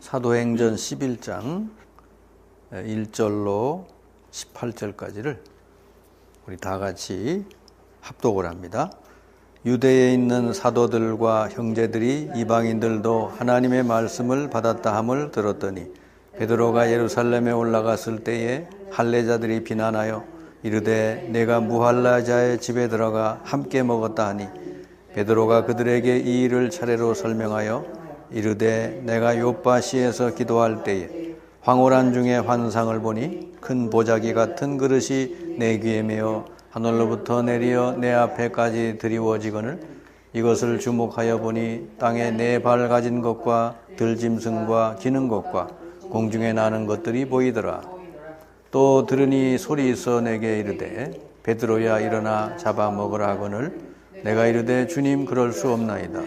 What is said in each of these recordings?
사도행전 11장 1절로 18절까지를 우리 다 같이 합독을 합니다. 유대에 있는 사도들과 형제들이 이방인들도 하나님의 말씀을 받았다 함을 들었더니 베드로가 예루살렘에 올라갔을 때에 할례자들이 비난하여 이르되 내가 무할례자의 집에 들어가 함께 먹었다 하니 베드로가 그들에게 이 일을 차례로 설명하여 이르되 내가 요빠시에서 기도할 때에 황홀한 중에 환상을 보니 큰 보자기 같은 그릇이 내 귀에 메어 하늘로부터 내리어 내 앞에까지 드리워지거늘 이것을 주목하여 보니 땅에 네 발 가진 것과 들짐승과 기는 것과 공중에 나는 것들이 보이더라. 또 들으니 소리 있어 내게 이르되 베드로야 일어나 잡아 먹으라 하거늘 내가 이르되 주님 그럴 수 없나이다.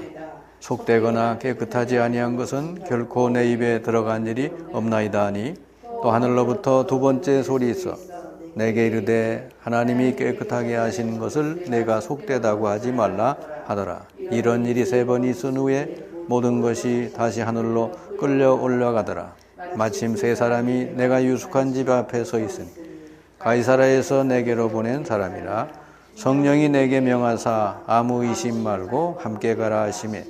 속되거나 깨끗하지 아니한 것은 결코 내 입에 들어간 일이 없나이다 하니 또 하늘로부터 두 번째 소리 있어 내게 이르되 하나님이 깨끗하게 하신 것을 내가 속되다고 하지 말라 하더라. 이런 일이 3번 있은 후에 모든 것이 다시 하늘로 끌려 올라가더라. 마침 3사람이 내가 유숙한 집 앞에 서 있으니 가이사라에서 내게로 보낸 사람이라. 성령이 내게 명하사 아무 의심 말고 함께 가라 하시매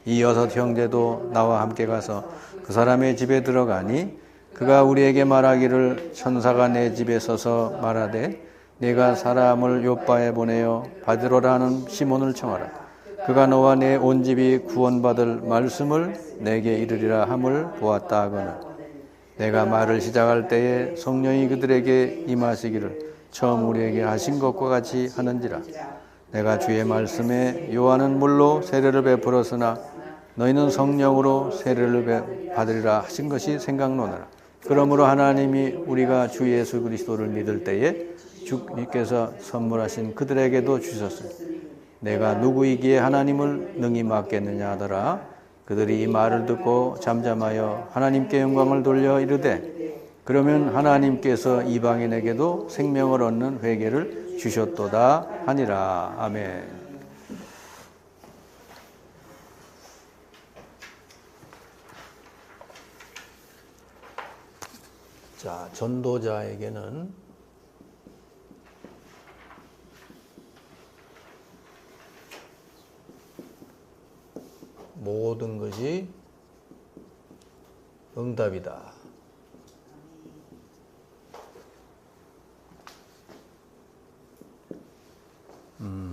이 6 형제도 나와 함께 가서 그 사람의 집에 들어가니 그가 우리에게 말하기를 천사가 내 집에 서서 말하되 네가 사람을 요빠에 보내어 바드로라는 시몬을 청하라. 그가 너와 내 온 집이 구원받을 말씀을 내게 이르리라 함을 보았다 하거늘 내가 말을 시작할 때에 성령이 그들에게 임하시기를 처음 우리에게 하신 것과 같이 하는지라. 내가 주의 말씀에 요한은 물로 세례를 베풀었으나 너희는 성령으로 세례를 받으리라 하신 것이 생각나노라. 그러므로 하나님이 우리가 주 예수 그리스도를 믿을 때에 주님께서 선물하신 그들에게도 주셨으니 내가 누구이기에 하나님을 능히 맡겠느냐 하더라. 그들이 이 말을 듣고 잠잠하여 하나님께 영광을 돌려 이르되 그러면 하나님께서 이방인에게도 생명을 얻는 회개를 주셨도다 하니라. 아멘. 자, 전도자에게는 모든 것이 응답이다.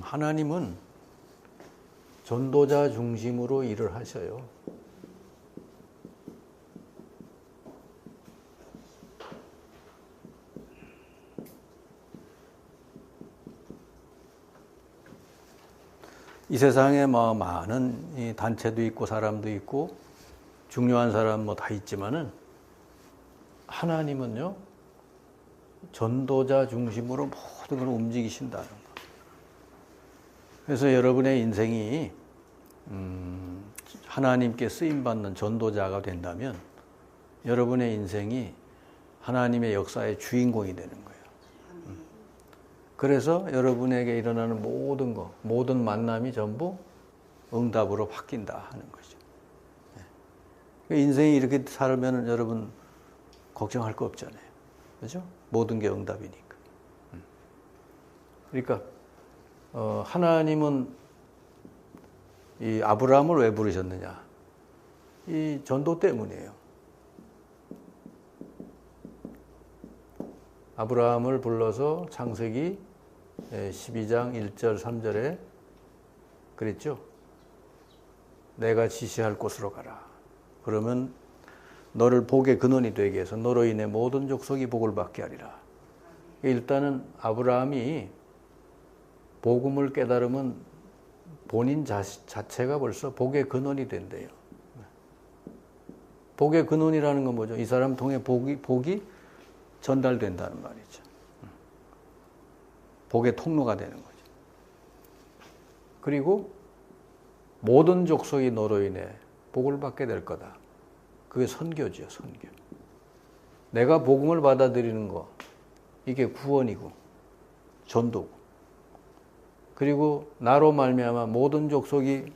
하나님은 전도자 중심으로 일을 하셔요. 이 세상에 많은 이 단체도 있고 사람도 있고 중요한 사람 다 있지만은 하나님은요 전도자 중심으로 모든 걸 움직이신다는 거. 그래서 여러분의 인생이 하나님께 쓰임 받는 전도자가 된다면 여러분의 인생이 하나님의 역사의 주인공이 되는 거예요. 그래서 여러분에게 일어나는 모든 것, 모든 만남이 전부 응답으로 바뀐다 하는 거죠. 인생이 이렇게 살면 여러분 걱정할 거 없잖아요. 그렇죠? 모든 게 응답이니까. 그러니까 하나님은 이 아브라함을 왜 부르셨느냐? 이 전도 때문이에요. 아브라함을 불러서 창세기 12장 1절 3절에 그랬죠. 내가 지시할 곳으로 가라. 그러면 너를 복의 근원이 되게 해서 너로 인해 모든 족속이 복을 받게 하리라. 일단은 아브라함이 복음을 깨달으면 본인 자체가 벌써 복의 근원이 된대요. 복의 근원이라는 건 뭐죠? 이 사람 통해 복이 전달된다는 말이죠. 복의 통로가 되는 거죠. 그리고 모든 족속이 너로 인해 복을 받게 될 거다. 그게 선교죠, 선교. 내가 복음을 받아들이는 거, 이게 구원이고 전도고. 그리고 나로 말미암아 모든 족속이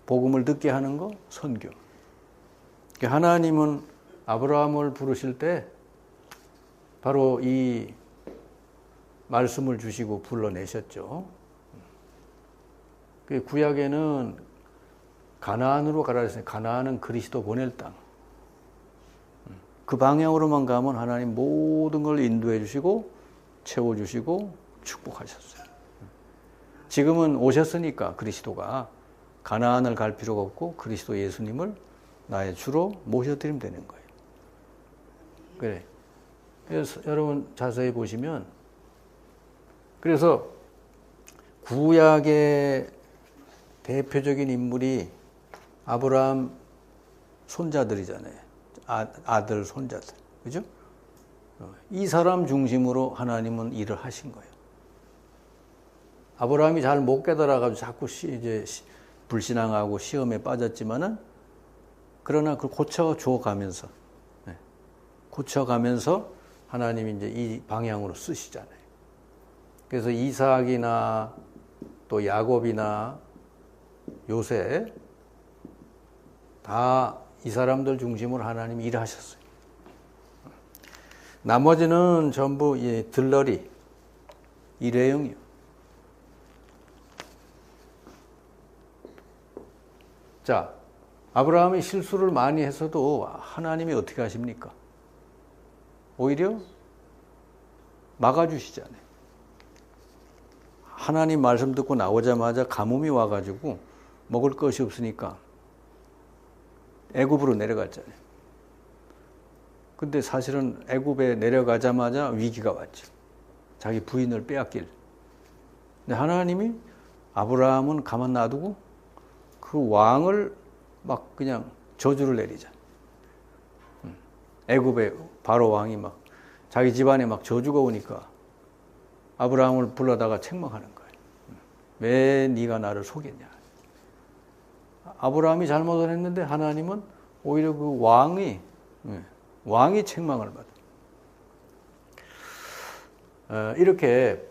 복음을 듣게 하는 거, 선교. 하나님은 아브라함을 부르실 때 바로 이 말씀을 주시고 불러내셨죠. 구약에는 가나안으로 가라 했어요. 가나안은 그리스도 보낼 땅. 그 방향으로만 가면 하나님 모든 걸 인도해 주시고 채워주시고 축복하셨어요. 지금은 오셨으니까 그리스도가 가나안을 갈 필요가 없고 그리스도 예수님을 나의 주로 모셔드리면 되는 거예요. 그래. 그래서 여러분 자세히 보시면 그래서 구약의 대표적인 인물이 아브라함 손자들이잖아요. 아들, 손자들. 그죠? 이 사람 중심으로 하나님은 일을 하신 거예요. 아브라함이 잘 못 깨달아가지고 자꾸 이제 불신앙하고 시험에 빠졌지만은 그러나 그걸 고쳐가면서 하나님이 이제 이 방향으로 쓰시잖아요. 그래서 이삭이나 또 야곱이나 요새 다 이 사람들 중심으로 하나님이 일하셨어요. 나머지는 전부 들러리, 일회용이요. 자, 아브라함이 실수를 많이 했어도 하나님이 어떻게 하십니까? 오히려 막아주시잖아요. 하나님 말씀 듣고 나오자마자 가뭄이 와가지고 먹을 것이 없으니까 애굽으로 내려갔잖아요. 근데 사실은 애굽에 내려가자마자 위기가 왔죠. 자기 부인을 빼앗길. 근데 하나님이 아브라함은 가만 놔두고 그 왕을 막 그냥 저주를 내리자. 애굽의 바로 왕이 막 자기 집안에 막 저주가 오니까 아브라함을 불러다가 책망하는 거예요. 왜 네가 나를 속였냐. 아브라함이 잘못을 했는데 하나님은 오히려 그 왕이 책망을 받아. 이렇게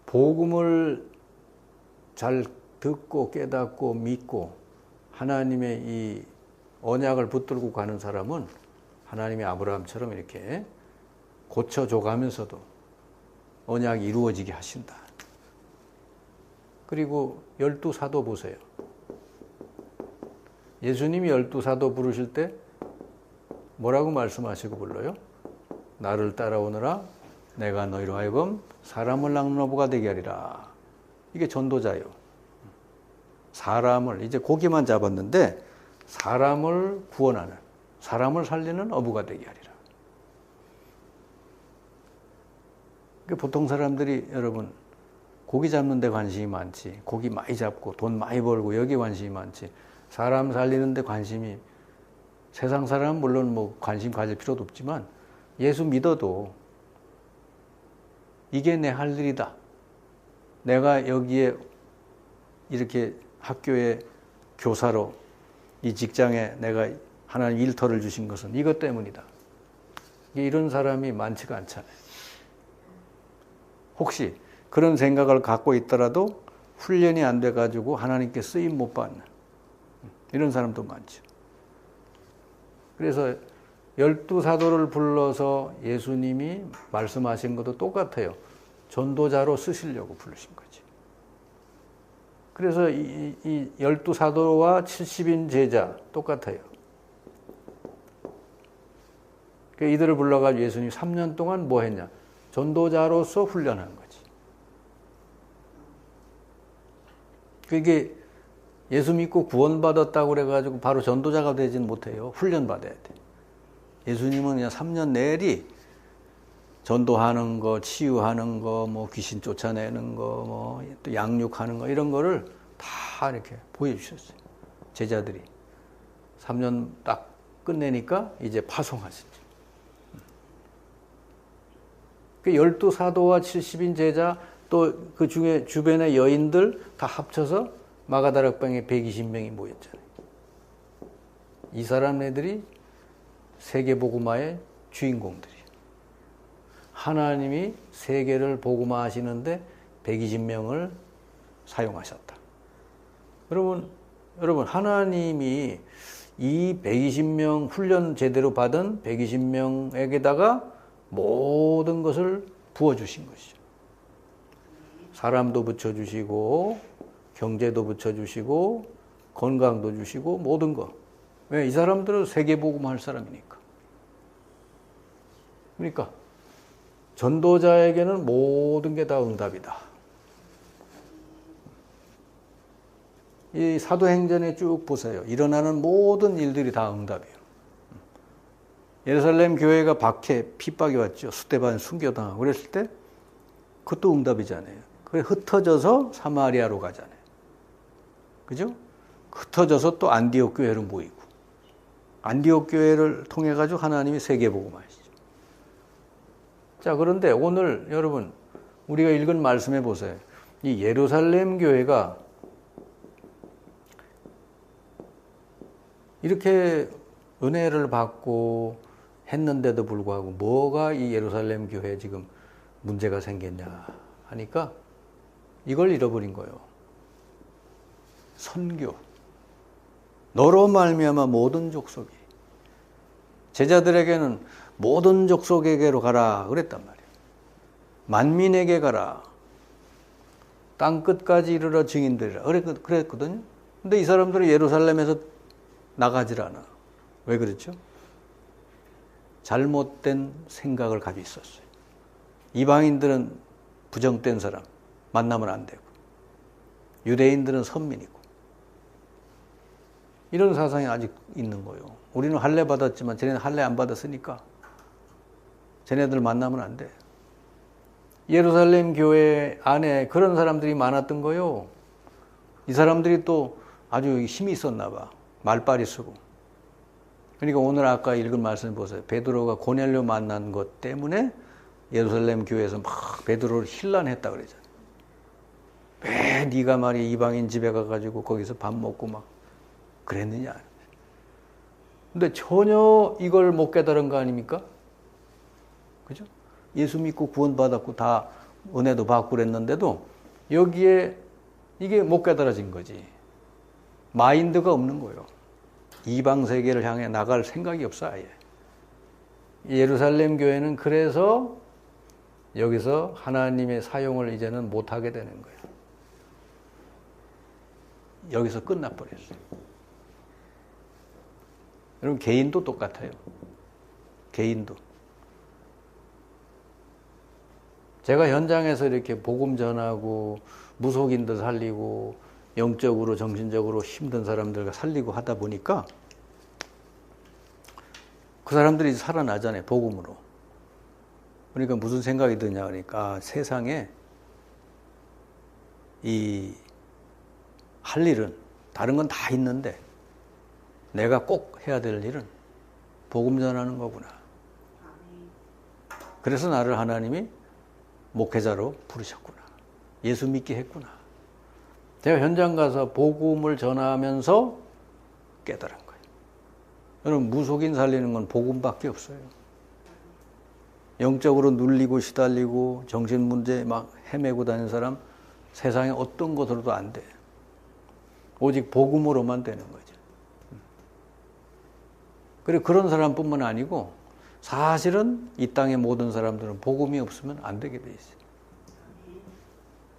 복음을 잘 듣고 깨닫고 믿고 하나님의 이 언약을 붙들고 가는 사람은 하나님이 아브라함처럼 이렇게 고쳐줘가면서도 언약이 이루어지게 하신다. 그리고 12사도 보세요. 예수님이 12사도 부르실 때 뭐라고 말씀하시고 불러요? 나를 따라오너라 내가 너희로 하여금 사람을 낚는 어부가 되게 하리라. 이게 전도자예요. 사람을 이제 고기만 잡았는데 사람을 구원하는, 사람을 살리는 어부가 되게 하리라. 보통 사람들이 여러분 고기 잡는 데 관심이 많지, 고기 많이 잡고 돈 많이 벌고 여기에 관심이 많지, 사람 살리는 데 관심이, 세상 사람은 물론 뭐 관심 가질 필요도 없지만 예수 믿어도 이게 내 할 일이다. 내가 여기에 이렇게 학교에 교사로 이 직장에 내가 하나님 일터를 주신 것은 이것 때문이다. 이런 사람이 많지가 않잖아요. 혹시 그런 생각을 갖고 있더라도 훈련이 안 돼가지고 하나님께 쓰임 못 받는 이런 사람도 많죠. 그래서 12사도를 불러서 예수님이 말씀하신 것도 똑같아요. 전도자로 쓰시려고 부르신 거지. 그래서 이 12사도와 70인 제자 똑같아요. 이들을 불러가지고 예수님이 3년 동안 뭐 했냐? 전도자로서 훈련한 거지. 그게 예수 믿고 구원받았다고 그래가지고 바로 전도자가 되지는 못해요. 훈련받아야 돼. 예수님은 그냥 3년 내리 전도하는 거, 치유하는 거, 뭐 귀신 쫓아내는 거, 뭐 또 양육하는 거 이런 거를 다 이렇게 보여주셨어요. 제자들이 3년 딱 끝내니까 이제 파송하셨죠. 그 12사도와 70인 제자 또 그 중에 주변의 여인들 다 합쳐서 마가다락방에 120명이 모였잖아요. 이 사람네들이 세계복음화의 주인공들이에요. 하나님이 세계를 복음화하시는데 120명을 사용하셨다. 여러분 하나님이 이 120명 훈련 제대로 받은 120명에게다가 모든 것을 부어주신 것이죠. 사람도 붙여주시고 경제도 붙여주시고 건강도 주시고 모든 거. 왜? 이 사람들은 세계복음 할 사람이니까. 그러니까 전도자에게는 모든 게 다 응답이다. 이 사도행전에 쭉 보세요. 일어나는 모든 일들이 다 응답이에요. 예루살렘 교회가 박해, 핍박이 왔죠. 스데반 순교당하고 그랬을 때 그것도 응답이잖아요. 그래 흩어져서 사마리아로 가잖아요. 그죠? 흩어져서 또 안디옥 교회로 모이고 안디옥 교회를 통해 가지고 하나님이 세계복음 하시죠. 자, 그런데 오늘 여러분 우리가 읽은 말씀해 보세요. 이 예루살렘 교회가 이렇게 은혜를 받고 했는데도 불구하고 뭐가 이 예루살렘 교회에 지금 문제가 생겼냐 하니까 이걸 잃어버린 거예요. 선교. 너로 말미암아 모든 족속이. 제자들에게는 모든 족속에게로 가라 그랬단 말이에요. 만민에게 가라. 땅 끝까지 이르러 증인되리라 그랬거든요. 근데 이 사람들은 예루살렘에서 나가질 않아. 왜 그렇죠? 잘못된 생각을 가지고 있었어요. 이방인들은 부정된 사람, 만나면 안 되고, 유대인들은 선민이고, 이런 사상이 아직 있는 거예요. 우리는 할례 받았지만 쟤네는 할례 안 받았으니까 쟤네들 만나면 안 돼. 예루살렘 교회 안에 그런 사람들이 많았던 거예요. 이 사람들이 또 아주 힘이 있었나 봐. 말빨이 쓰고. 그러니까 오늘 아까 읽은 말씀 보세요. 베드로가 고넬료 만난 것 때문에 예루살렘 교회에서 막 베드로를 힐난했다 그러잖아요. 왜 네가 말이야 이방인 집에 가가지고 거기서 밥 먹고 막 그랬느냐. 근데 전혀 이걸 못 깨달은 거 아닙니까? 그죠? 예수 믿고 구원받았고 다 은혜도 받고 그랬는데도 여기에 이게 못 깨달아진 거지. 마인드가 없는 거예요. 이방 세계를 향해 나갈 생각이 없어 아예. 예루살렘 교회는 그래서 여기서 하나님의 사용을 이제는 못하게 되는 거예요. 여기서 끝나버렸어요. 여러분 개인도 똑같아요. 개인도. 제가 현장에서 이렇게 복음 전하고 무속인들 살리고 영적으로 정신적으로 힘든 사람들과 살리고 하다 보니까 그 사람들이 살아나잖아요. 복음으로. 그러니까 무슨 생각이 드냐 그러니까 세상에 이 할 일은 다른 건 다 있는데 내가 꼭 해야 될 일은 복음 전하는 거구나. 그래서 나를 하나님이 목회자로 부르셨구나. 예수 믿게 했구나. 제가 현장 가서 복음을 전하면서 깨달은 거예요. 여러분 무속인 살리는 건 복음밖에 없어요. 영적으로 눌리고 시달리고 정신문제 막 헤매고 다니는 사람 세상에 어떤 것으로도 안 돼. 오직 복음으로만 되는 거죠. 그리고 그런 사람뿐만 아니고 사실은 이 땅의 모든 사람들은 복음이 없으면 안 되게 돼 있어요.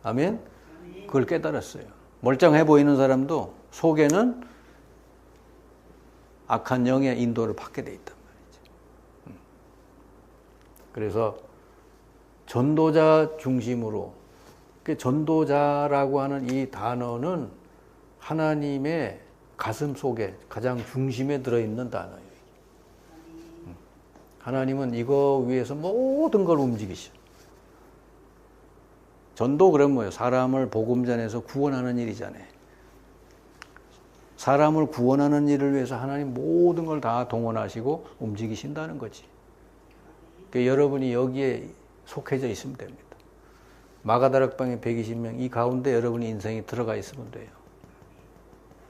아멘? 그걸 깨달았어요. 멀쩡해 보이는 사람도 속에는 악한 영의 인도를 받게 돼 있단 말이죠. 그래서 전도자 중심으로, 전도자라고 하는 이 단어는 하나님의 가슴 속에 가장 중심에 들어있는 단어예요. 하나님은 이거 위해서 모든 걸 움직이셔. 전도 그러면 뭐예요? 사람을 복음 전해서 구원하는 일이잖아요. 사람을 구원하는 일을 위해서 하나님 모든 걸 다 동원하시고 움직이신다는 거지. 그러니까 여러분이 여기에 속해져 있으면 됩니다. 마가다락방에 120명 이 가운데 여러분의 인생이 들어가 있으면 돼요.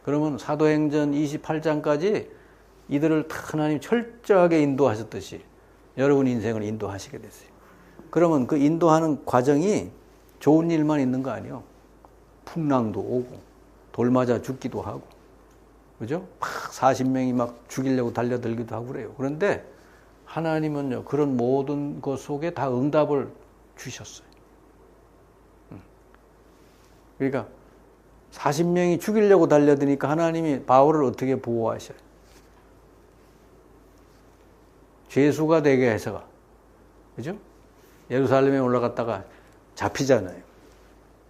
그러면 사도행전 28장까지 이들을 다 하나님 철저하게 인도하셨듯이 여러분 인생을 인도하시게 됐어요. 그러면 그 인도하는 과정이 좋은 일만 있는 거 아니에요. 풍랑도 오고 돌 맞아 죽기도 하고 그죠? 막 40명이 막 죽이려고 달려들기도 하고 그래요. 그런데 하나님은요, 그런 모든 것 속에 다 응답을 주셨어요. 그러니까 40명이 죽이려고 달려드니까 하나님이 바울을 어떻게 보호하셔요? 죄수가 되게 해서가. 그죠? 예루살렘에 올라갔다가 잡히잖아요.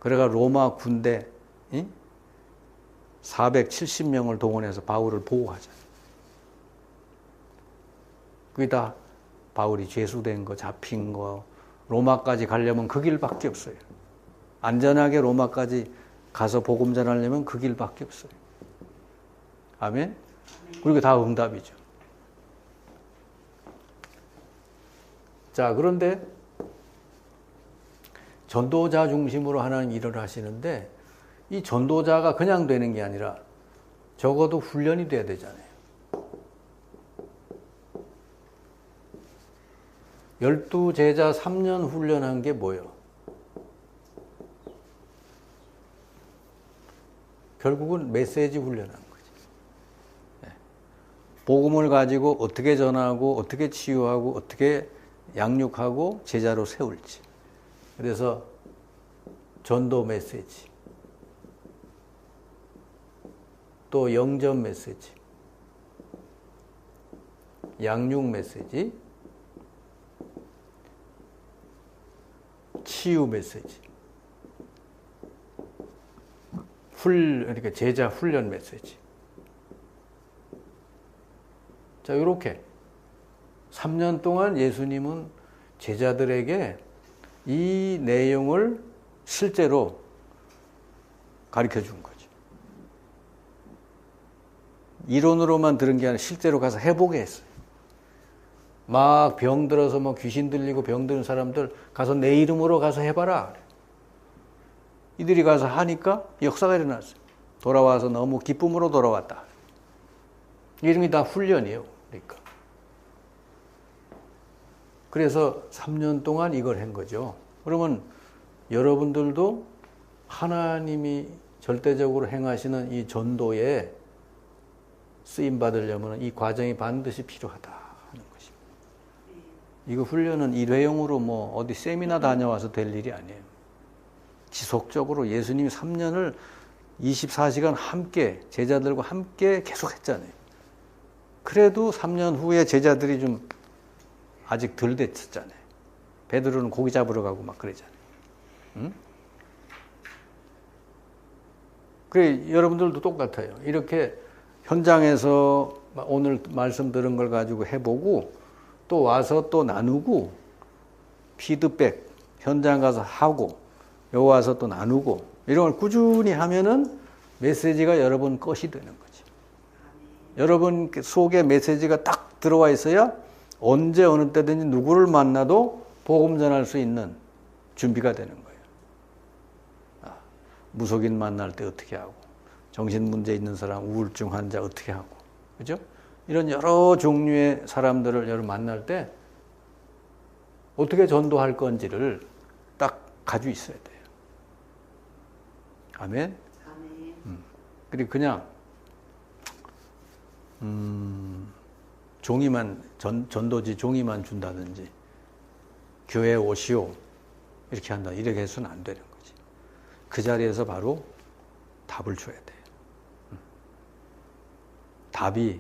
그래가 로마 군대 470명을 동원해서 바울을 보호하잖아요. 그게 다 바울이 죄수된 거, 잡힌 거, 로마까지 가려면 그 길밖에 없어요. 안전하게 로마까지 가서 복음 전하려면 그 길밖에 없어요. 아멘? 그리고 다 응답이죠. 자, 그런데 전도자 중심으로 하나님 일을 하시는데 이 전도자가 그냥 되는 게 아니라 적어도 훈련이 돼야 되잖아요. 12제자 3년 훈련한 게 뭐예요? 결국은 메시지 훈련한 거지. 복음을 가지고 어떻게 전하고 어떻게 치유하고 어떻게 양육하고 제자로 세울지. 그래서 전도 메시지, 또 영접 메시지, 양육 메시지, 치유 메시지, 그러니까 제자 훈련 메시지. 자, 이렇게 3년 동안 예수님은 제자들에게 이 내용을 실제로 가르쳐 준 거죠. 이론으로만 들은 게 아니라 실제로 가서 해보게 했어요. 막 병 들어서 뭐 귀신 들리고 병 드는 사람들 가서 내 이름으로 가서 해봐라. 이들이 가서 하니까 역사가 일어났어요. 돌아와서 너무 기쁨으로 돌아왔다. 이름이 다 훈련이에요. 그러니까. 그래서 3년 동안 이걸 한 거죠. 그러면 여러분들도 하나님이 절대적으로 행하시는 이 전도에 쓰임 받으려면 이 과정이 반드시 필요하다 하는 것입니다. 이거 훈련은 일회용으로 뭐 어디 세미나 다녀와서 될 일이 아니에요. 지속적으로 예수님이 3년을 24시간 함께 제자들과 함께 계속 했잖아요. 그래도 3년 후에 제자들이 좀 아직 덜 됐었잖아요. 베드로는 고기 잡으러 가고 막 그러잖아요. 응? 그래, 여러분들도 똑같아요. 이렇게 현장에서 오늘 말씀 들은 걸 가지고 해보고 또 와서 또 나누고 피드백 현장 가서 하고 요 와서 또 나누고 이런 걸 꾸준히 하면은 메시지가 여러분 것이 되는 거죠. 여러분 속에 메시지가 딱 들어와 있어야 언제 어느 때든지 누구를 만나도 복음 전할 수 있는 준비가 되는 거예요. 무속인 만날 때 어떻게 하고 정신 문제 있는 사람, 우울증 환자 어떻게 하고, 그죠? 이런 여러 종류의 사람들을 여러분 만날 때 어떻게 전도할 건지를 딱 가지고 있어야 돼요. 아멘? 그리고 그냥 종이만 전도지 종이만 준다든지 교회 오시오 이렇게 한다 이렇게 해서는 안 되는 거지. 그 자리에서 바로 답을 줘야 돼요. 답이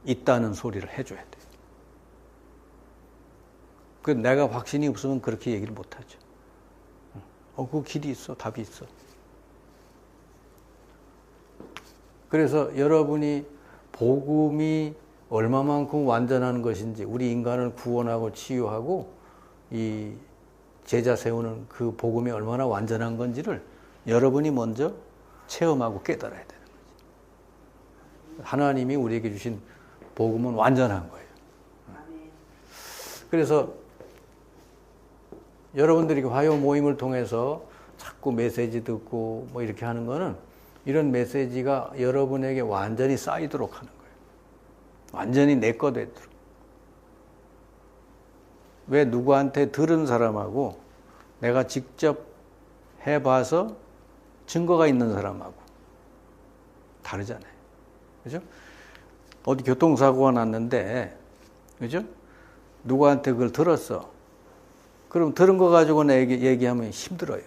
있다는 소리를 해줘야 돼요. 그 내가 확신이 없으면 그렇게 얘기를 못하죠. 그 길이 있어, 답이 있어. 그래서 여러분이 복음이 얼마만큼 완전한 것인지, 우리 인간을 구원하고 치유하고 이 제자 세우는 그 복음이 얼마나 완전한 건지를 여러분이 먼저 체험하고 깨달아야 되는 거지. 하나님이 우리에게 주신 복음은 완전한 거예요. 그래서 여러분들이 화요 모임을 통해서 자꾸 메시지 듣고 뭐 이렇게 하는 거는 이런 메시지가 여러분에게 완전히 쌓이도록 하는 거예요. 완전히 내 거 되도록. 왜 누구한테 들은 사람하고 내가 직접 해봐서 증거가 있는 사람하고 다르잖아요. 그죠? 어디 교통사고가 났는데, 그죠? 누구한테 그걸 들었어. 그럼 들은 거 가지고는 얘기하면 힘들어요.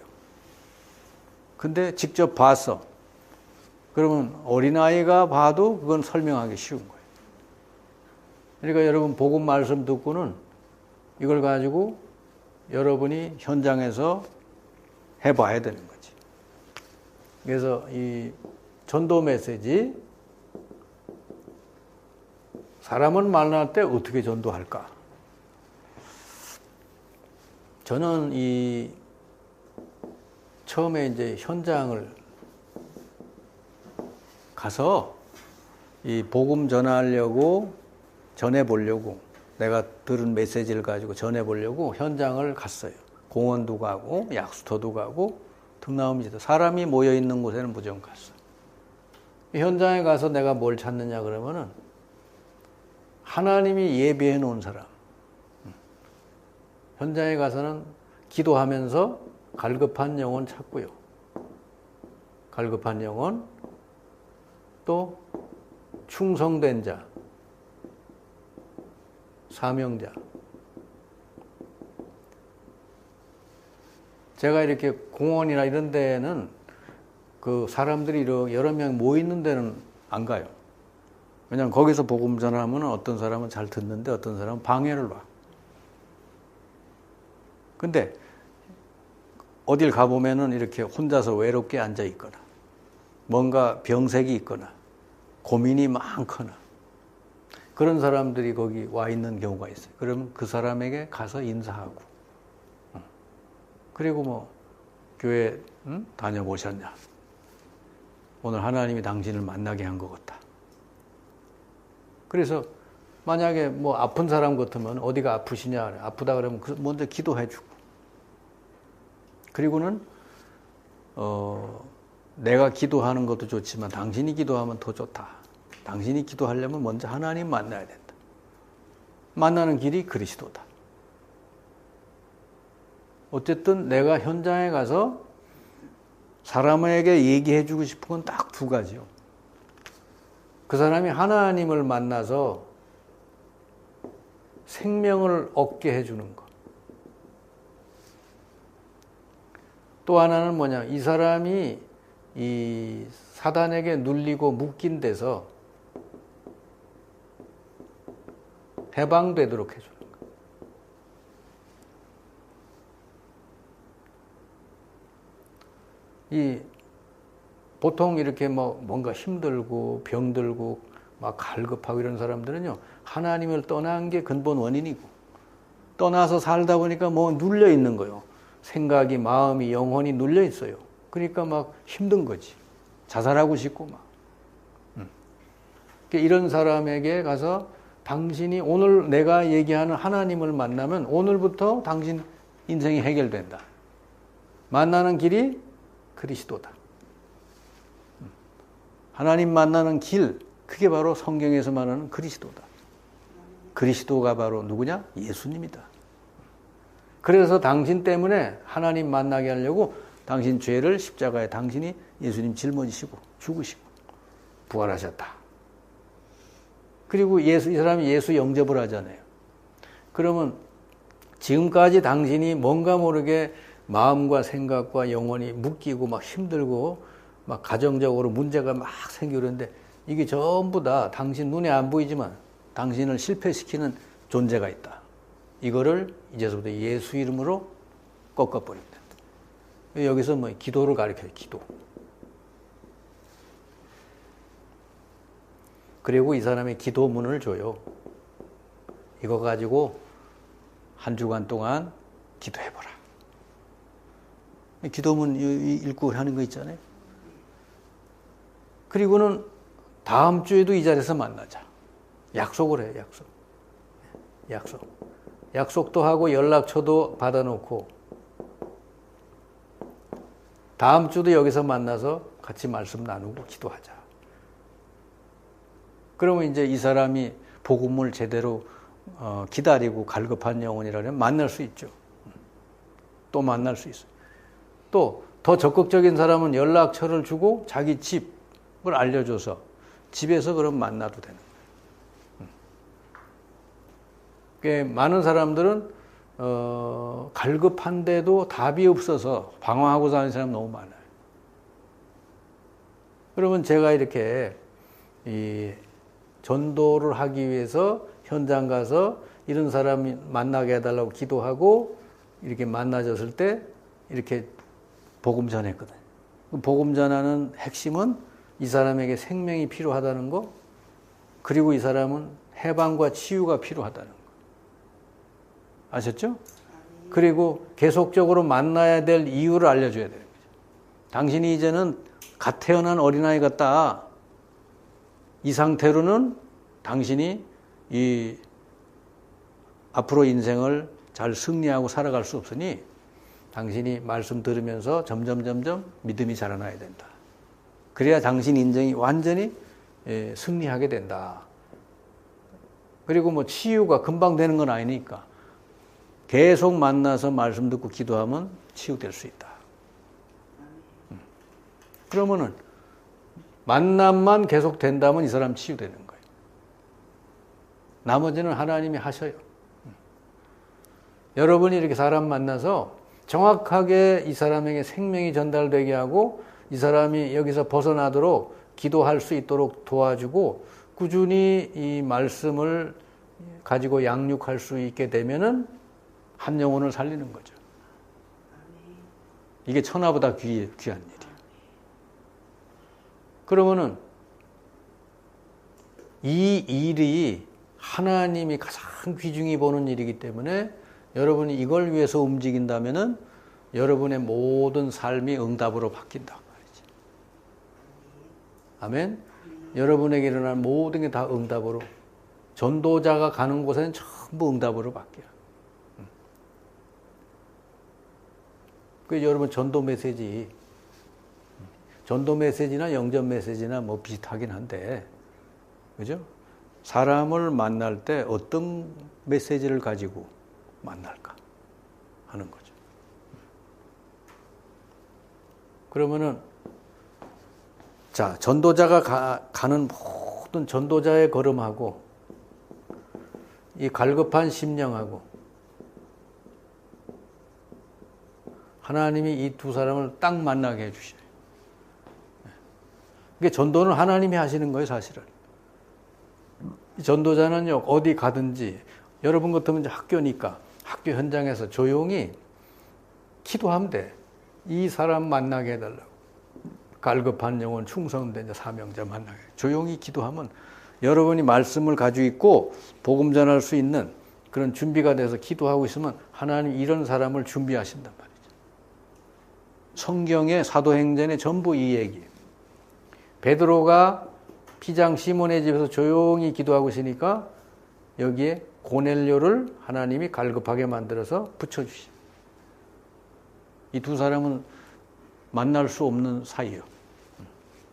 근데 직접 봤어. 그러면 어린아이가 봐도 그건 설명하기 쉬운 거예요. 그러니까 여러분 복음 말씀 듣고는 이걸 가지고 여러분이 현장에서 해봐야 되는 거지. 그래서 이 전도 메시지, 사람을 만날 때 어떻게 전도할까? 저는 처음에 이제 현장을 가서 이 복음 전해보려고 내가 들은 메시지를 가지고 전해보려고 현장을 갔어요. 공원도 가고 약수터도 가고 등나무지도 사람이 모여있는 곳에는 무조건 갔어요. 현장에 가서 내가 뭘 찾느냐 그러면은 하나님이 예비해 놓은 사람. 현장에 가서는 기도하면서 갈급한 영혼 찾고요. 갈급한 영혼, 또 충성된 자, 사명자. 제가 이렇게 공원이나 이런 데는 그 사람들이 여러 명 모이는 데는 안 가요. 왜냐하면 거기서 복음 전하면 어떤 사람은 잘 듣는데 어떤 사람은 방해를 봐. 근데 어딜 가보면은 이렇게 혼자서 외롭게 앉아 있거나 뭔가 병색이 있거나 고민이 많거나 그런 사람들이 거기 와 있는 경우가 있어요. 그러면 그 사람에게 가서 인사하고, 그리고 뭐 교회 다녀보셨냐? 오늘 하나님이 당신을 만나게 한 것 같다. 그래서 만약에 뭐 아픈 사람 같으면 어디가 아프시냐? 아프다 그러면 먼저 기도해주고, 그리고는 내가 기도하는 것도 좋지만 당신이 기도하면 더 좋다. 당신이 기도하려면 먼저 하나님 만나야 된다. 만나는 길이 그리스도다. 어쨌든 내가 현장에 가서 사람에게 얘기해주고 싶은 건 딱 두 가지요. 그 사람이 하나님을 만나서 생명을 얻게 해주는 것. 또 하나는 뭐냐, 이 사람이 이 사단에게 눌리고 묶인 데서 해방되도록 해주는 것. 보통 이렇게 뭔가 힘들고 병들고 막 갈급하고 이런 사람들은요, 하나님을 떠난 게 근본 원인이고, 떠나서 살다 보니까 눌려 있는 거예요. 생각이, 마음이, 영혼이 눌려 있어요. 그러니까 막 힘든 거지. 자살하고 싶고 막. 이런 사람에게 가서 당신이 오늘 내가 얘기하는 하나님을 만나면 오늘부터 당신 인생이 해결된다. 만나는 길이 그리스도다. 하나님 만나는 길, 그게 바로 성경에서 말하는 그리스도다. 그리스도가 바로 누구냐? 예수님이다. 그래서 당신 때문에 하나님 만나게 하려고 당신 죄를 십자가에 당신이 예수님 짊어지시고 죽으시고 부활하셨다. 그리고 이 사람이 예수 영접을 하잖아요. 그러면 지금까지 당신이 뭔가 모르게 마음과 생각과 영혼이 묶이고 막 힘들고 막 가정적으로 문제가 막 생기고 그러는데 이게 전부 다 당신 눈에 안 보이지만 당신을 실패시키는 존재가 있다. 이거를 이제서부터 예수 이름으로 꺾어버립니다. 여기서 기도를 가르쳐요. 기도. 그리고 이 사람의 기도문을 줘요. 이거 가지고 한 주간 동안 기도해보라. 기도문 읽고 하는 거 있잖아요. 그리고는 다음 주에도 이 자리에서 만나자. 약속을 해요. 약속도 하고 연락처도 받아놓고 다음 주도 여기서 만나서 같이 말씀 나누고 기도하자. 그러면 이제 이 사람이 복음을 제대로 기다리고 갈급한 영혼이라면 만날 수 있죠. 또 만날 수 있어요. 또 더 적극적인 사람은 연락처를 주고 자기 집을 알려줘서 집에서 그럼 만나도 되는 거예요. 많은 사람들은 갈급한데도 답이 없어서 방황하고 사는 사람 너무 많아요. 그러면 제가 이렇게 이 전도를 하기 위해서 현장 가서 이런 사람이 만나게 해달라고 기도하고 이렇게 만나졌을 때 이렇게 복음 전했거든요. 복음 전하는 핵심은 이 사람에게 생명이 필요하다는 거, 그리고 이 사람은 해방과 치유가 필요하다는 거. 아셨죠? 그리고 계속적으로 만나야 될 이유를 알려줘야 되는 거죠. 당신이 이제는 갓 태어난 어린아이 같다. 이 상태로는 당신이 이 앞으로 인생을 잘 승리하고 살아갈 수 없으니 당신이 말씀 들으면서 점점 믿음이 자라나야 된다. 그래야 당신 인생이 완전히 승리하게 된다. 그리고 뭐 치유가 금방 되는 건 아니니까 계속 만나서 말씀 듣고 기도하면 치유될 수 있다. 그러면은 만남만 계속 된다면 이 사람 치유되는 거예요. 나머지는 하나님이 하셔요. 여러분이 이렇게 사람 만나서 정확하게 이 사람에게 생명이 전달되게 하고 이 사람이 여기서 벗어나도록 기도할 수 있도록 도와주고 꾸준히 이 말씀을 가지고 양육할 수 있게 되면은 한 영혼을 살리는 거죠. 이게 천하보다 귀한 일이에요. 그러면은 이 일이 하나님이 가장 귀중히 보는 일이기 때문에 여러분이 이걸 위해서 움직인다면은 여러분의 모든 삶이 응답으로 바뀐다 말이죠. 아멘. 여러분에게 일어난 모든 게 다 응답으로, 전도자가 가는 곳에는 전부 응답으로 바뀌어요. 그래서 여러분 전도 메시지나 영접 메시지나 뭐 비슷하긴 한데, 그죠? 사람을 만날 때 어떤 메시지를 가지고 만날까 하는 거죠. 그러면은 자, 전도자가 가는 모든 전도자의 걸음하고 이 갈급한 심령하고 하나님이 이 두 사람을 딱 만나게 해주셔요. 그러니까 전도는 하나님이 하시는 거예요, 사실은. 전도자는요, 어디 가든지, 여러분 같으면 이제 학교니까 학교 현장에서 조용히 기도하면 돼. 이 사람 만나게 해달라고. 갈급한 영혼, 충성된 자, 사명자 만나게. 조용히 기도하면 여러분이 말씀을 가지고 있고 복음 전할 수 있는 그런 준비가 돼서 기도하고 있으면 하나님 이런 사람을 준비하신단 말이죠. 성경의 사도행전에 전부 이 얘기예요. 베드로가 피장 시몬의 집에서 조용히 기도하고 있으니까 여기에 고넬료를 하나님이 갈급하게 만들어서 붙여주시죠. 이 두 사람은 만날 수 없는 사이예요.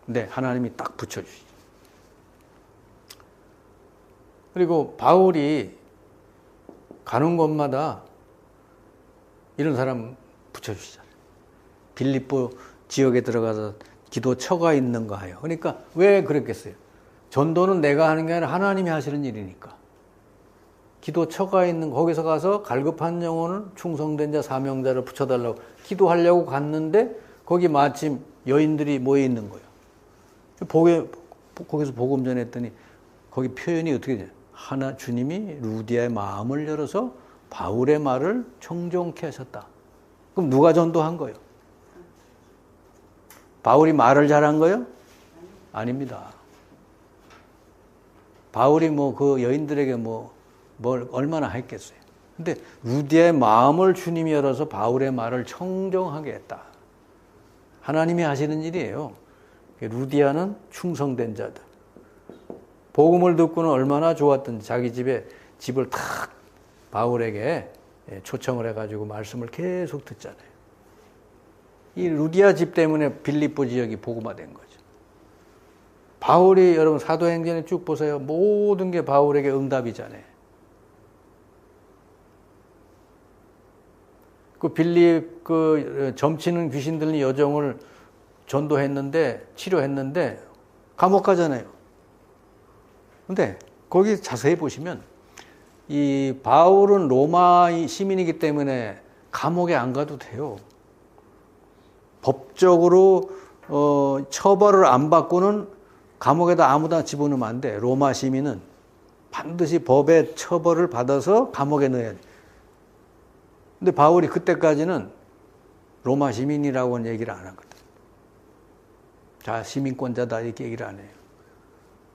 근데 하나님이 딱 붙여주시죠. 그리고 바울이 가는 곳마다 이런 사람 붙여주시잖아요. 빌립보 지역에 들어가서 기도처가 있는가 하여. 그러니까 왜 그랬겠어요? 전도는 내가 하는 게 아니라 하나님이 하시는 일이니까. 기도처가 있는 거기서 가서 갈급한 영혼을 충성된 자 사명자를 붙여달라고 기도하려고 갔는데 거기 마침 여인들이 모여 있는 거예요. 거기서 복음 전했더니 거기 표현이 어떻게 돼요? 주님이 루디아의 마음을 열어서 바울의 말을 청종케 하셨다. 그럼 누가 전도한 거예요? 바울이 말을 잘한 거예요? 아닙니다. 바울이 뭐 그 여인들에게 뭘 얼마나 했겠어요. 근데 루디아의 마음을 주님이 열어서 바울의 말을 청정하게 했다. 하나님이 하시는 일이에요. 루디아는 충성된 자다. 복음을 듣고는 얼마나 좋았던지 자기 집을 탁 바울에게 초청을 해가지고 말씀을 계속 듣잖아요. 이 루디아 집 때문에 빌립보 지역이 복음화된 거죠. 바울이 여러분 사도행전에 쭉 보세요. 모든 게 바울에게 응답이잖아요. 빌립 점치는 귀신 들린 여종을 전도했는데 치료했는데 감옥 가잖아요. 근데 거기 자세히 보시면 이 바울은 로마 시민이기 때문에 감옥에 안 가도 돼요. 법적으로 처벌을 안 받고는 감옥에다 아무나 집어넣으면 안 돼. 로마 시민은 반드시 법의 처벌을 받아서 감옥에 넣어야 돼. 근데 바울이 그때까지는 로마 시민이라고는 얘기를 안 하거든. 자, 시민권자다 이렇게 얘기를 안 해요.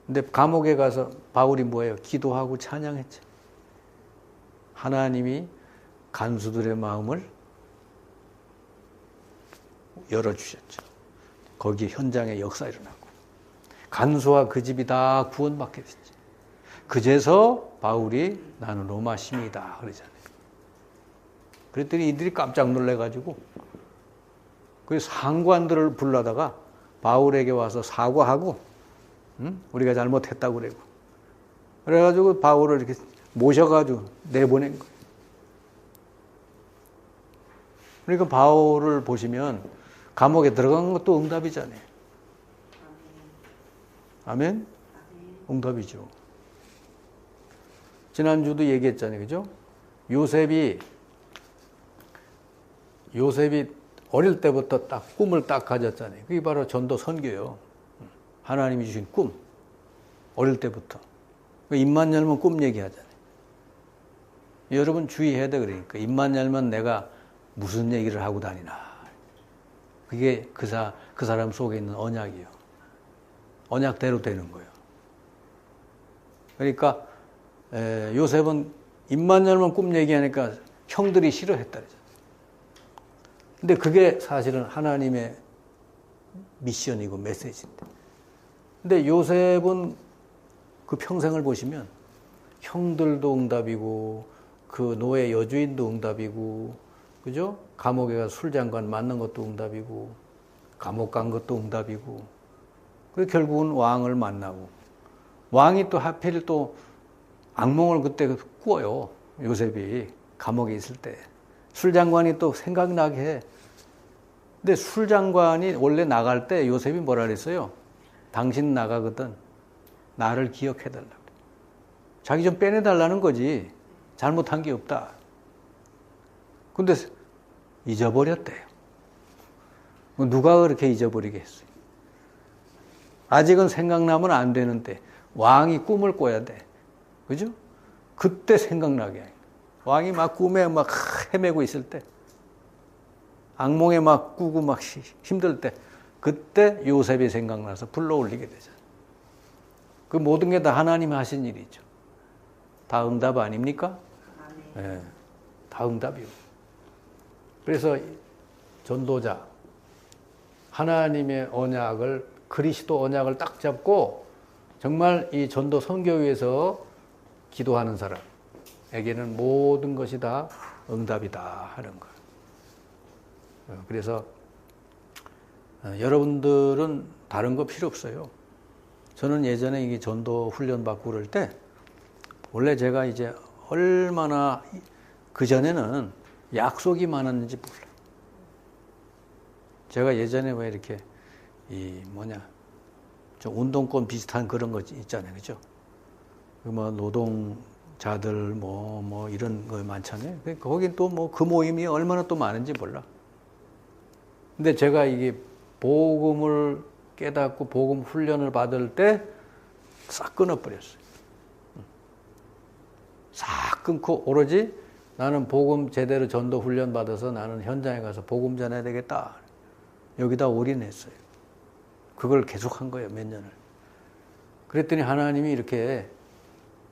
근데 감옥에 가서 바울이 뭐예요? 기도하고 찬양했죠. 하나님이 간수들의 마음을 열어주셨죠. 거기 현장에 역사 일어나고 간수와 그 집이 다 구원받게 됐죠. 그제서 바울이 나는 로마 시민이다 그러잖아요. 그랬더니 이들이 깜짝 놀래가지고 그 상관들을 불러다가 바울에게 와서 사과하고 우리가 잘못했다고 그러고 그래가지고 바울을 이렇게 모셔가지고 내보낸 거예요. 그러니까 바울을 보시면 감옥에 들어간 것도 응답이잖아요. 아멘? 응답이죠. 지난주도 얘기했잖아요. 그죠? 요셉이 어릴 때부터 딱 꿈을 딱 가졌잖아요. 그게 바로 전도 선교예요. 하나님이 주신 꿈. 어릴 때부터. 입만 열면 꿈 얘기하잖아요. 여러분 주의해야 돼. 그러니까 입만 열면 내가 무슨 얘기를 하고 다니나. 그게 그 사람 속에 있는 언약이에요. 언약대로 되는 거예요. 그러니까 요셉은 입만 열면 꿈 얘기하니까 형들이 싫어했다. 근데 그게 사실은 하나님의 미션이고 메시지인데. 근데 요셉은 그 평생을 보시면 형들도 응답이고 그 노예 여주인도 응답이고 그죠? 감옥에 가서 술장관 만난 것도 응답이고 감옥 간 것도 응답이고 그래서 결국은 왕을 만나고 왕이 또 하필 또 악몽을 그때 꾸어요. 요셉이 감옥에 있을 때 술장관이 또 생각나게 해. 근데 술장관이 원래 나갈 때 요셉이 뭐라 그랬어요? 당신 나가거든 나를 기억해달라고. 자기 좀 빼내달라는 거지. 잘못한 게 없다. 근데 잊어버렸대요. 누가 그렇게 잊어버리겠어요? 아직은 생각나면 안 되는데 왕이 꿈을 꿔야 돼. 그죠? 그때 생각나게. 왕이 막 꿈에 막 헤매고 있을 때 악몽에 막 꾸고 막 힘들 때 그때 요셉이 생각나서 불러올리게 되잖아요. 그 모든 게 다 하나님이 하신 일이죠. 다 응답 아닙니까? 네, 다 응답이요. 그래서 전도자 하나님의 언약을 그리스도 언약을 딱 잡고 정말 이 전도 선교위에서 기도하는 사람에게는 모든 것이 다 응답이다 하는 거예요. 그래서 여러분들은 다른 거 필요 없어요. 저는 예전에 이게 전도 훈련 받고 그럴 때 원래 제가 이제 얼마나 그전에는 약속이 많았는지 몰라요. 제가 예전에 왜 이렇게 좀 운동권 비슷한 그런 거 있잖아요. 그죠? 뭐 노동자들 뭐 이런 거 많잖아요. 거긴 또 뭐 그 모임이 얼마나 또 많은지 몰라. 근데 제가 이게 복음을 깨닫고 복음 훈련을 받을 때 싹 끊어버렸어요. 싹 끊고 오로지 나는 복음 제대로 전도 훈련 받아서 나는 현장에 가서 복음 전해야 되겠다. 여기다 올인했어요. 그걸 계속한 거예요. 몇 년을. 그랬더니 하나님이 이렇게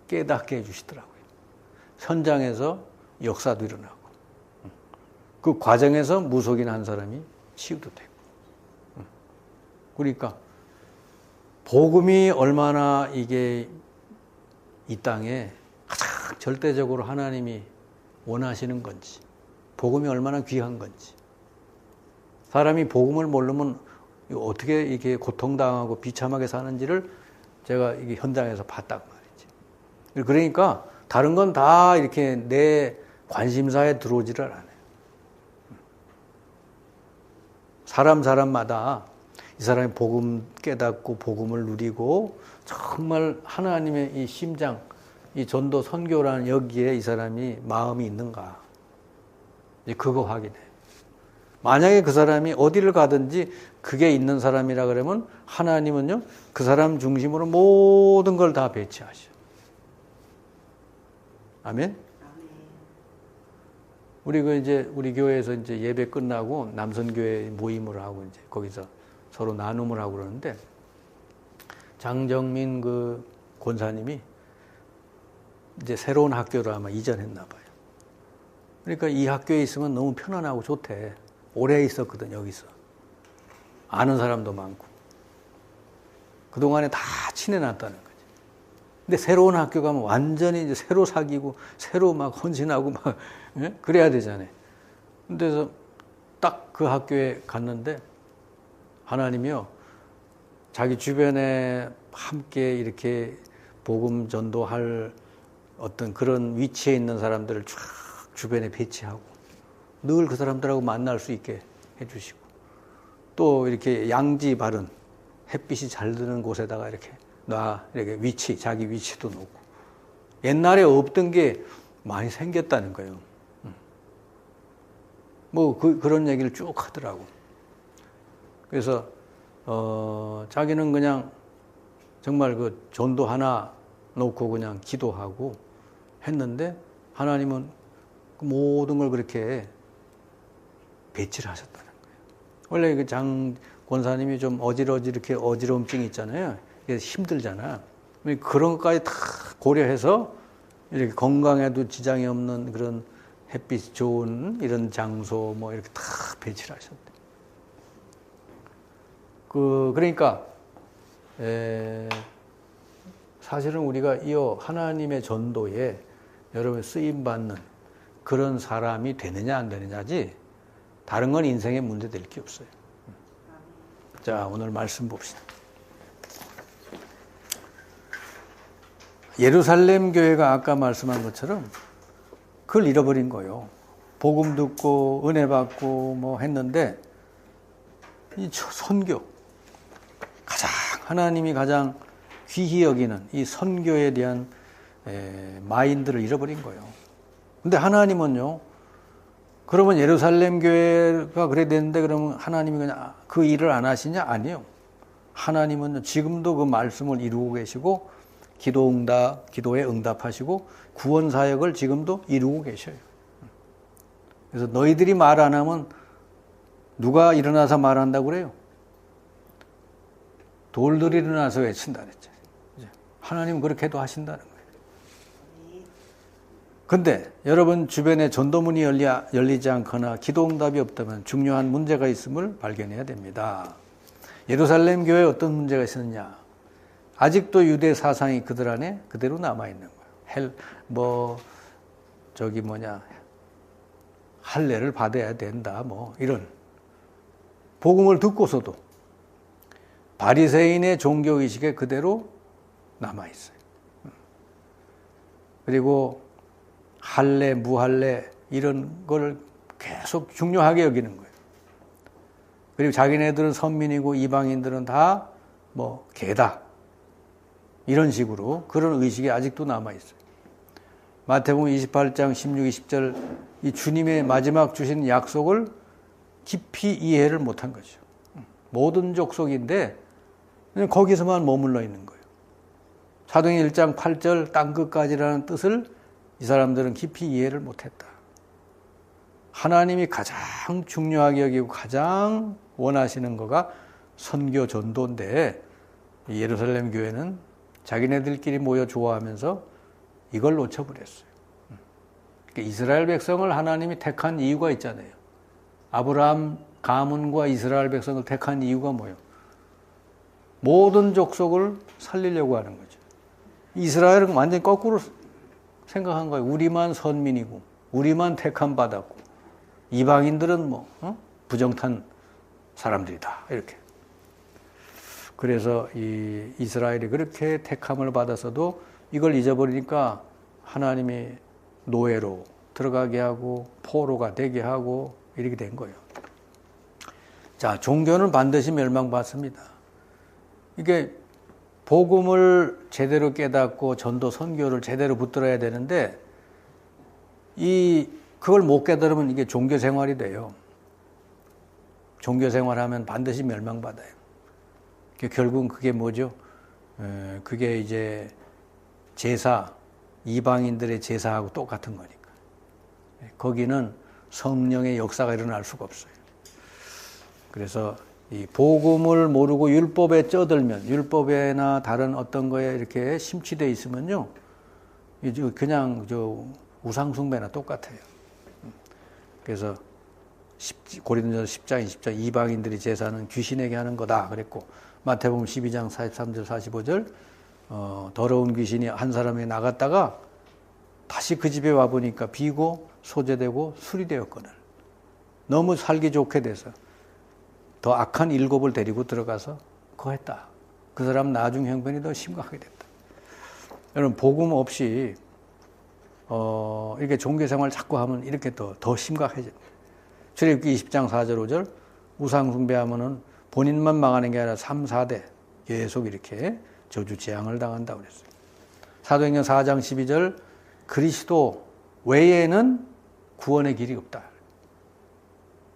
깨닫게 해주시더라고요. 현장에서 역사도 일어나고 그 과정에서 무속인 한 사람이 치유도 되고 그러니까 복음이 얼마나 이게 이 땅에 가장 절대적으로 하나님이 원하시는 건지 복음이 얼마나 귀한 건지 사람이 복음을 모르면 어떻게 이게 고통당하고 비참하게 사는지를 제가 이게 현장에서 봤단 말이지. 그러니까 다른 건 다 이렇게 내 관심사에 들어오지를 않아요. 사람마다 이 사람이 복음 깨닫고 복음을 누리고 정말 하나님의 이 심장, 이 전도 선교라는 여기에 이 사람이 마음이 있는가. 이제 그거 확인해. 만약에 그 사람이 어디를 가든지 그게 있는 사람이라 그러면 하나님은요, 그 사람 중심으로 모든 걸 다 배치하셔. 아멘? 우리 우리 교회에서 이제 예배 끝나고 남선교회 모임을 하고 이제 거기서 서로 나눔을 하고 그러는데 장정민 그 권사님이 이제 새로운 학교로 아마 이전했나 봐요. 그러니까 이 학교에 있으면 너무 편안하고 좋대. 오래 있었거든, 여기서. 아는 사람도 많고. 그동안에 다 친해놨다는 거지. 근데 새로운 학교 가면 완전히 이제 새로 사귀고, 새로 막 헌신하고 막, 예? 그래야 되잖아요. 그래서 딱 그 학교에 갔는데, 하나님이요, 자기 주변에 함께 이렇게 복음 전도할 어떤 그런 위치에 있는 사람들을 쫙 주변에 배치하고 늘 그 사람들하고 만날 수 있게 해주시고 또 이렇게 양지 바른 햇빛이 잘 드는 곳에다가 이렇게 이렇게 자기 위치도 놓고 옛날에 없던 게 많이 생겼다는 거예요. 그런 얘기를 쭉 하더라고. 그래서 자기는 그냥 정말 그 전도 하나 놓고 그냥 기도하고 했는데 하나님은 모든 걸 그렇게 배치를 하셨다는 거예요. 원래 그 장 권사님이 좀 이렇게 어지러움증이 있잖아요. 힘들잖아. 그런 것까지 다 고려해서 이렇게 건강에도 지장이 없는 그런 햇빛이 좋은 이런 장소 이렇게 다 배치를 하셨대. 그러니까 사실은 우리가 이 하나님의 전도에 여러분 쓰임받는 그런 사람이 되느냐 안 되느냐지 다른 건 인생에 문제 될 게 없어요. 자, 오늘 말씀 봅시다. 예루살렘 교회가 아까 말씀한 것처럼 그걸 잃어버린 거예요. 복음 듣고 은혜 받고 했는데 이 선교 하나님이 가장 귀히 여기는 이 선교에 대한 마인드를 잃어버린 거예요. 근데 하나님은요, 그러면 예루살렘 교회가 그래 되는데 그러면 하나님이 그냥 그 일을 안 하시냐? 아니요. 하나님은 지금도 그 말씀을 이루고 계시고 기도에 응답하시고 구원 사역을 지금도 이루고 계셔요. 그래서 너희들이 말 안 하면 누가 일어나서 말한다고 그래요? 돌들이 일어나서 외친다 그랬죠. 하나님은 그렇게도 하신다는 거예요. 근데 여러분 주변에 전도문이 열리지 않거나 기도 응답이 없다면 중요한 문제가 있음을 발견해야 됩니다. 예루살렘 교회에 어떤 문제가 있었느냐? 아직도 유대 사상이 그들 안에 그대로 남아있는 거예요. 할례를 받아야 된다, 이런. 복음을 듣고서도 바리새인의 종교의식에 그대로 남아있어요. 그리고 할례, 무할례 이런 걸 계속 중요하게 여기는 거예요. 그리고 자기네들은 선민이고 이방인들은 다 개다. 이런 식으로 그런 의식이 아직도 남아있어요. 마태복음 28장 16, 20절 이 주님의 마지막 주신 약속을 깊이 이해를 못한 거죠. 모든 족속인데 그냥 거기서만 머물러 있는 거예요. 사도행전 1장 8절 땅끝까지라는 뜻을 이 사람들은 깊이 이해를 못했다. 하나님이 가장 중요하게 여기고 가장 원하시는 거가 선교 전도인데 예루살렘 교회는 자기네들끼리 모여 좋아하면서 이걸 놓쳐버렸어요. 그러니까 이스라엘 백성을 하나님이 택한 이유가 있잖아요. 아브라함 가문과 이스라엘 백성을 택한 이유가 뭐예요? 모든 족속을 살리려고 하는 거죠. 이스라엘은 완전히 거꾸로 생각한 거예요. 우리만 선민이고 우리만 택함 받았고 이방인들은 부정탄 사람들이다. 이렇게. 그래서 이 이스라엘이 그렇게 택함을 받아서도 이걸 잊어버리니까 하나님이 노예로 들어가게 하고 포로가 되게 하고 이렇게 된 거예요. 자, 종교는 반드시 멸망받습니다. 이게 복음을 제대로 깨닫고 전도 선교를 제대로 붙들어야 되는데 그걸 못 깨달으면 이게 종교 생활이 돼요. 종교 생활하면 반드시 멸망받아요. 결국은 그게 뭐죠? 그게 이제 이방인들의 제사하고 똑같은 거니까. 거기는 성령의 역사가 일어날 수가 없어요. 그래서 이 복음을 모르고 율법에 쩌들면, 율법에나 다른 어떤 거에 이렇게 심취되어 있으면요, 그냥 우상숭배나 똑같아요. 그래서 고린도전서 10장 20장 이방인들이 제사는 귀신에게 하는 거다 그랬고, 마태복음 12장 43절 45절 더러운 귀신이 한 사람에 나갔다가 다시 그 집에 와보니까 비고 소재되고 술이 되었거늘 너무 살기 좋게 돼서 더 악한 일곱을 데리고 들어가서 그거 했다. 그 사람 나중 형편이 더 심각하게 됐다. 여러분 복음 없이 이렇게 종교생활 자꾸 하면 이렇게 더 심각해집니다. 출애굽기 20장 4절 5절 우상 숭배하면은 본인만 망하는 게 아니라 3, 4대 계속 이렇게 저주 재앙을 당한다고 그랬어요. 사도행전 4장 12절 그리스도 외에는 구원의 길이 없다.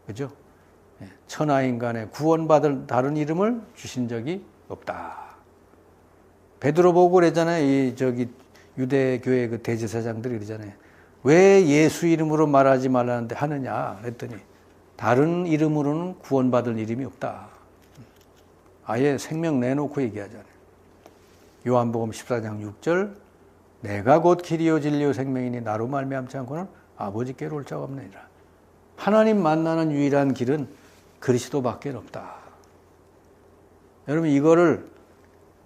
그죠? 천하인간의 구원받을 다른 이름을 주신 적이 없다. 베드로 보고 그랬잖아요. 유대 교회 그 대제사장들이 그러잖아요. 왜 예수 이름으로 말하지 말라는데 하느냐 그랬더니 다른 이름으로는 구원받을 이름이 없다. 아예 생명 내놓고 얘기하잖아요. 요한복음 14장 6절 내가 곧 길이요 진리요 생명이니 나로 말미암지 않고는 아버지께로 올 자가 없느니라. 하나님 만나는 유일한 길은 그리스도밖에 없다. 여러분 이거를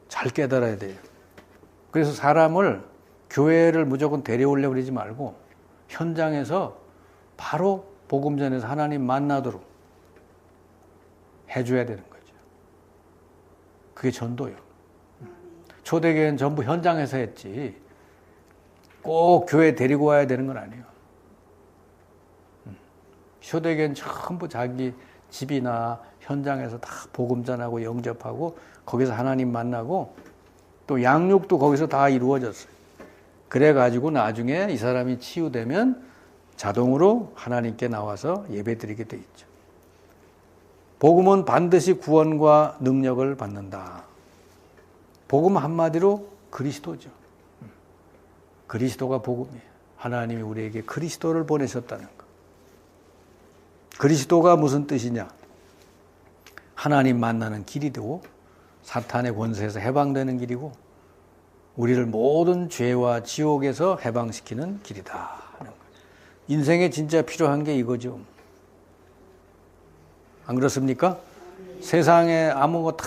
잘 깨달아야 돼요. 그래서 사람을 교회를 무조건 데려오려고 그러지 말고 현장에서 바로 복음 전해서 하나님 만나도록 해줘야 되는 거죠. 그게 전도요. 초대교회는 전부 현장에서 했지 꼭 교회 데리고 와야 되는 건 아니에요. 초대교회는 전부 자기 집이나 현장에서 다 복음 전하고 영접하고 거기서 하나님 만나고 또 양육도 거기서 다 이루어졌어요. 그래가지고 나중에 이 사람이 치유되면 자동으로 하나님께 나와서 예배드리게 돼 있죠. 복음은 반드시 구원과 능력을 받는다. 복음 한마디로 그리스도죠. 그리스도가 복음이에요. 하나님이 우리에게 그리스도를 보내셨다는 것. 그리스도가 무슨 뜻이냐? 하나님 만나는 길이 되고 사탄의 권세에서 해방되는 길이고 우리를 모든 죄와 지옥에서 해방시키는 길이다 하는 거예요. 인생에 진짜 필요한 게 이거죠. 안 그렇습니까? 세상에 아무것도 다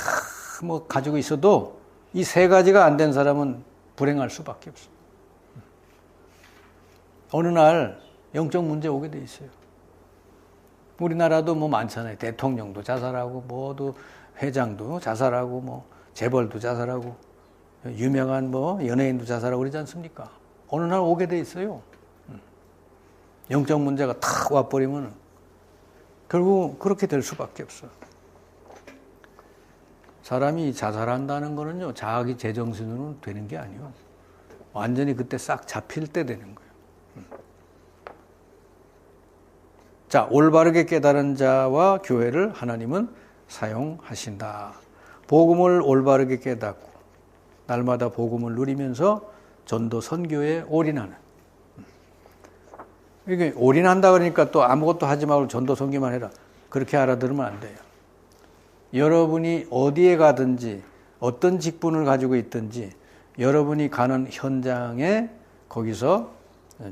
가지고 있어도 이 세 가지가 안 된 사람은 불행할 수밖에 없어요. 어느 날 영적 문제 오게 돼 있어요. 우리나라도 많잖아요. 대통령도 자살하고 모두 회장도 자살하고 재벌도 자살하고 유명한 연예인도 자살하고 그러지 않습니까? 어느 날 오게 돼 있어요. 영적 문제가 탁 와버리면 결국 그렇게 될 수밖에 없어. 사람이 자살한다는 거는요, 자기 제정신으로는 되는 게 아니에요. 완전히 그때 싹 잡힐 때 되는 거예요. 자, 올바르게 깨달은 자와 교회를 하나님은 사용하신다. 복음을 올바르게 깨닫고 날마다 복음을 누리면서 전도 선교에 올인하는. 이게 올인한다 그러니까 또 아무것도 하지 말고 전도 선교만 해라. 그렇게 알아들으면 안 돼요. 여러분이 어디에 가든지 어떤 직분을 가지고 있든지 여러분이 가는 현장에 거기서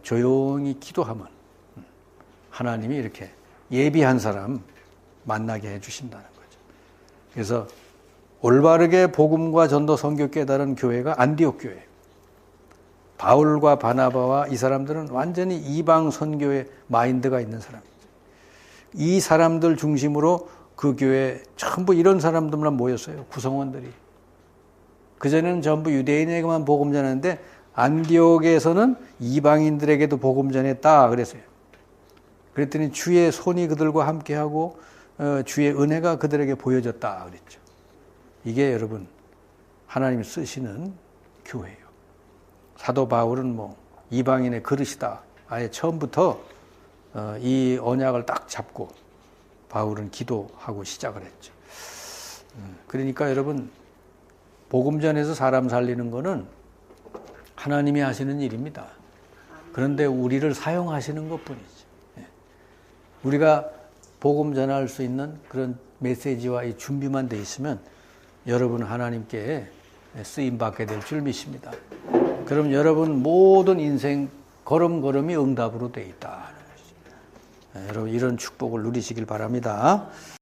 조용히 기도하면 하나님이 이렇게 예비한 사람 만나게 해주신다는 거죠. 그래서 올바르게 복음과 전도 선교 깨달은 교회가 안디옥 교회. 바울과 바나바와 이 사람들은 완전히 이방 선교의 마인드가 있는 사람이죠. 이 사람들 중심으로 그 교회 전부 이런 사람들만 모였어요. 구성원들이. 그전에는 전부 유대인에게만 복음 전했는데 안디옥에서는 이방인들에게도 복음 전했다 그랬어요. 그랬더니 주의 손이 그들과 함께하고 주의 은혜가 그들에게 보여졌다 그랬죠. 이게 여러분 하나님이 쓰시는 교회예요. 사도 바울은 뭐 이방인의 그릇이다. 아예 처음부터 이 언약을 딱 잡고 바울은 기도하고 시작을 했죠. 그러니까 여러분, 복음 전에서 사람 살리는 거는 하나님이 하시는 일입니다. 그런데 우리를 사용하시는 것뿐이죠. 우리가 복음 전할 수 있는 그런 메시지와 이 준비만 돼 있으면 여러분 하나님께 쓰임 받게 될 줄 믿습니다. 그럼 여러분 모든 인생 걸음걸음이 응답으로 돼 있다. 여러분 이런 축복을 누리시길 바랍니다.